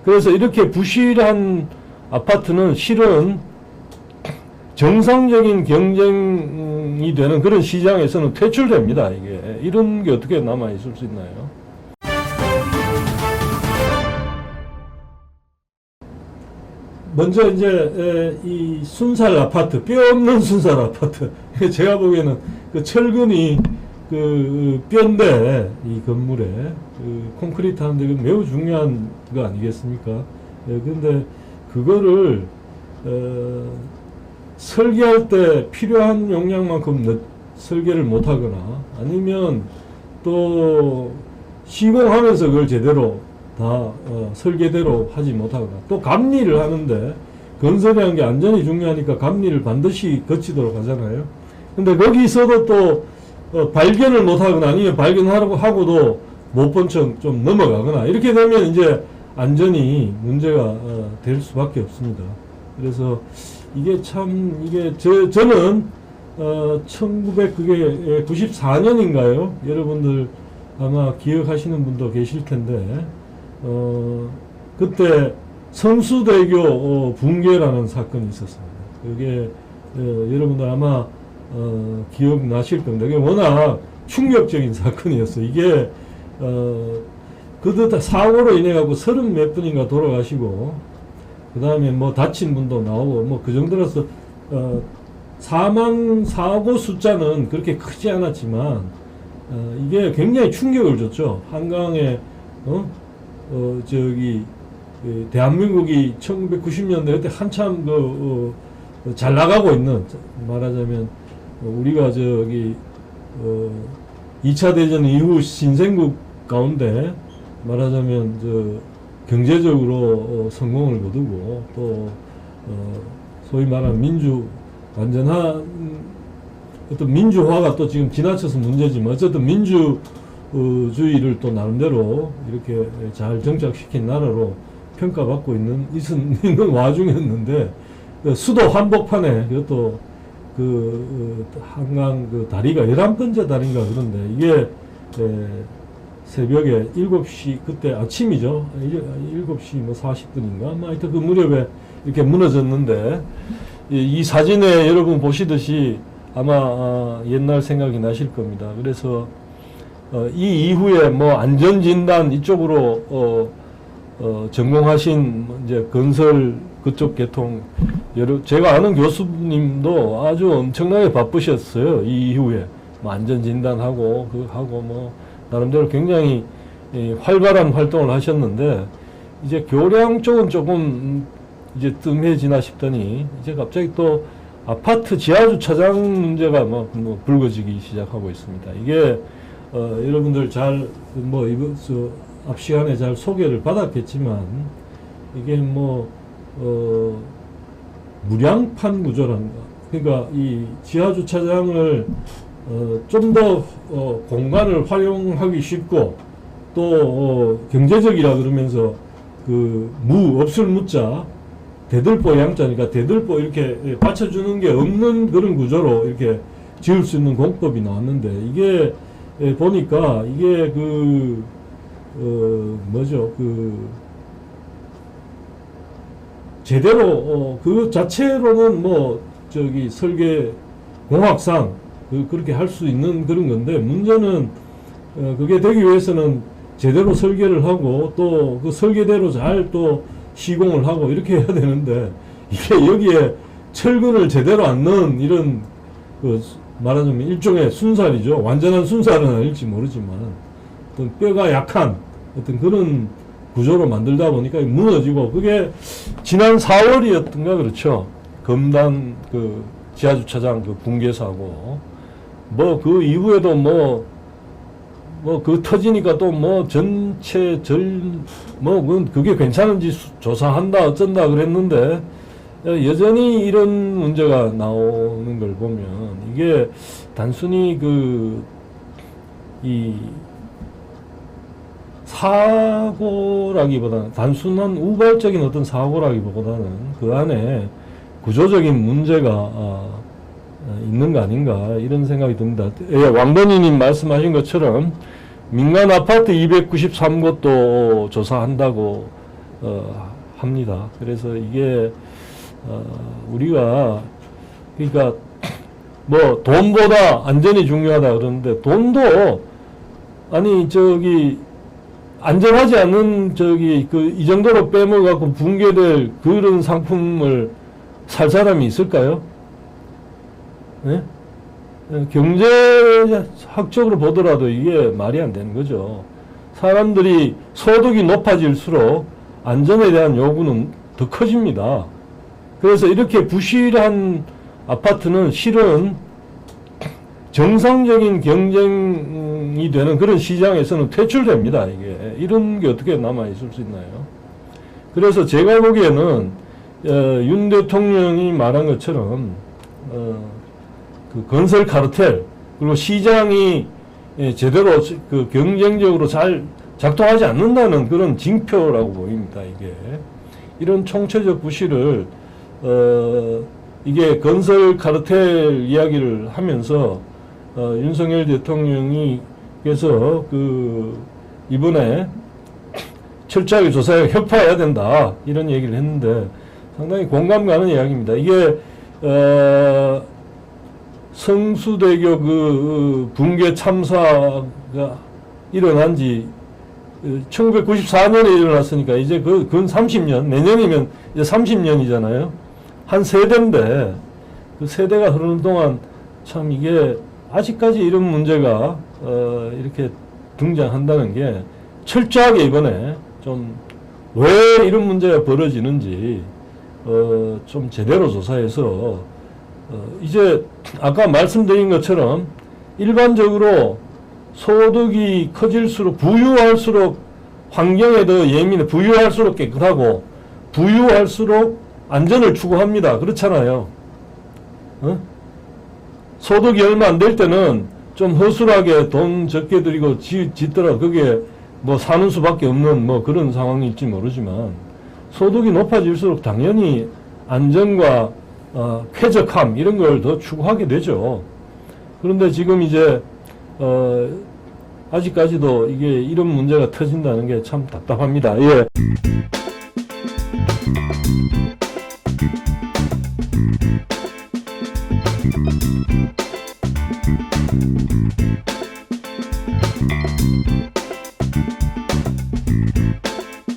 그래서 이렇게 부실한 아파트는 실은 정상적인 경쟁이 되는 그런 시장에서는 퇴출됩니다. 이게 이런 게 어떻게 남아 있을 수 있나요? 먼저 이제 이 순살 아파트, 뼈 없는 순살 아파트. 제가 보기에는 그 철근이 그 뼈인데 이 건물에 그 콘크리트 하는데 매우 중요한 거 아니겠습니까? 그런데 그거를 설계할 때 필요한 용량만큼 설계를 못하거나 아니면 또 시공하면서 그걸 제대로 다 설계대로 하지 못하거나 또 감리를 하는데 건설이라는 게 안전이 중요하니까 감리를 반드시 거치도록 하잖아요. 근데 거기서도 또 발견을 못하거나 아니면 발견하고도 못 본 척 좀 넘어가거나 이렇게 되면 이제 안전이 문제가 될 수밖에 없습니다. 그래서 이게 참 저는 1994년인가요? 여러분들 아마 기억하시는 분도 계실 텐데 그때 성수대교 붕괴라는 사건이 있었습니다. 그게 여러분들 아마 기억나실 겁니다. 그게 워낙 충격적인 사건이었어요. 이게 그때 사고로 인해 갖고 30몇 분인가 돌아가시고 그 다음에 뭐 다친 분도 나오고 뭐 그 정도라서 사망 사고 숫자는 그렇게 크지 않았지만 이게 굉장히 충격을 줬죠. 한강에 대한민국이 1990년대 그때 한참 잘 나가고 있는, 말하자면 우리가 2차 대전 이후 신생국 가운데 말하자면 경제적으로 성공을 거두고 또 소위 말하는 완전한 어떤 민주화가 또 지금 지나쳐서 문제지만 어쨌든 민주주의를 또 나름대로 이렇게 잘 정착시킨 나라로 평가받고 있는 와중이었는데 수도 한복판에 그것도 한강 다리가 11번째 다리인가 그런데 이게 새벽에 7시 그때 아침이죠. 7시 뭐 40분인가 아마 하여튼 그 무렵에 이렇게 무너졌는데 이 사진에 여러분 보시듯이 아마 옛날 생각이 나실 겁니다. 그래서 이 이후에 뭐 안전진단 이쪽으로 전공하신 이제 건설 그쪽 계통 제가 아는 교수님도 아주 엄청나게 바쁘셨어요. 이 이후에 뭐 안전진단하고 하고 뭐 나름대로 굉장히 활발한 활동을 하셨는데 이제 교량 쪽은 조금 이제 뜸해지나 싶더니 이제 갑자기 또 아파트 지하주차장 문제가 뭐 불거지기 시작하고 있습니다. 이게 여러분들 앞 시간에 잘 소개를 받았겠지만 이게 무량판 구조란가. 그러니까 이 지하주차장을 좀 더 공간을 활용하기 쉽고 또 경제적이라 그러면서 없을 무자 대들보 양자니까 대들보 이렇게 받쳐주는 게 없는 그런 구조로 이렇게 지을 수 있는 공법이 나왔는데 이게 보니까 이게 제대로 그 자체로는 설계 공학상 그렇게 할 수 있는 그런 건데 문제는 그게 되기 위해서는 제대로 설계를 하고 또 그 설계대로 잘 또 시공을 하고 이렇게 해야 되는데 이게 여기에 철근을 제대로 안 넣은 이런 말하자면 일종의 순살이죠. 완전한 순살은 아닐지 모르지만 어떤 뼈가 약한 어떤 그런 구조로 만들다 보니까 무너지고 그게 지난 4월이었던가 그렇죠. 검단 지하주차장 붕괴 사고 그 이후에도 터지니까 또 전체 그게 괜찮은지 조사한다 어쩐다 그랬는데 여전히 이런 문제가 나오는 걸 보면 이게 단순히 이 사고라기보다는 단순한 우발적인 어떤 사고라기보다는 그 안에 구조적인 문제가 있는 거 아닌가 이런 생각이 듭니다. 왕건희님 말씀하신 것처럼 민간 아파트 293곳도 조사한다고 합니다. 그래서 이게 우리가 그러니까 뭐 돈보다 안전이 중요하다 그러는데 돈도 아니 저기 안전하지 않는 저기 이 정도로 빼먹어갖고 붕괴될 그런 상품을 살 사람이 있을까요? 네? 경제학적으로 보더라도 이게 말이 안 되는 거죠. 사람들이 소득이 높아질수록 안전에 대한 요구는 더 커집니다. 그래서 이렇게 부실한 아파트는 실은 정상적인 경쟁이 되는 그런 시장에서는 퇴출됩니다. 이게 이런 게 어떻게 남아 있을 수 있나요? 그래서 제가 보기에는 윤 대통령이 말한 것처럼 그 건설 카르텔 그리고 시장이 제대로 그 경쟁적으로 잘 작동하지 않는다는 그런 징표라고 보입니다. 이게 이런 총체적 부실을 이게 건설 카르텔 이야기를 하면서 윤석열 대통령이 그래서 그 이번에 철저하게 조사에 협파해야 된다 이런 얘기를 했는데 상당히 공감 가는 이야기입니다. 이게 성수대교 그 붕괴 참사가 일어난 지 1994년에 일어났으니까 이제 그건 30년, 내년이면 이제 30년이잖아요. 한 세대인데 그 세대가 흐르는 동안 참 이게 아직까지 이런 문제가 이렇게 등장한다는 게 철저하게 이번에 좀 왜 이런 문제가 벌어지는지 좀 제대로 조사해서 이제 아까 말씀드린 것처럼 일반적으로 소득이 커질수록 부유할수록 환경에 더 예민해 부유할수록 깨끗하고 부유할수록 안전을 추구합니다. 그렇잖아요. 소득이 얼마 안 될 때는 좀 허술하게 돈 적게 들이고 짓더라 그게 뭐 사는 수밖에 없는 뭐 그런 상황일지 모르지만 소득이 높아질수록 당연히 안전과 쾌적함 이런 걸 더 추구하게 되죠. 그런데 지금 이제 아직까지도 이게 이런 문제가 터진다는 게 참 답답합니다. 예.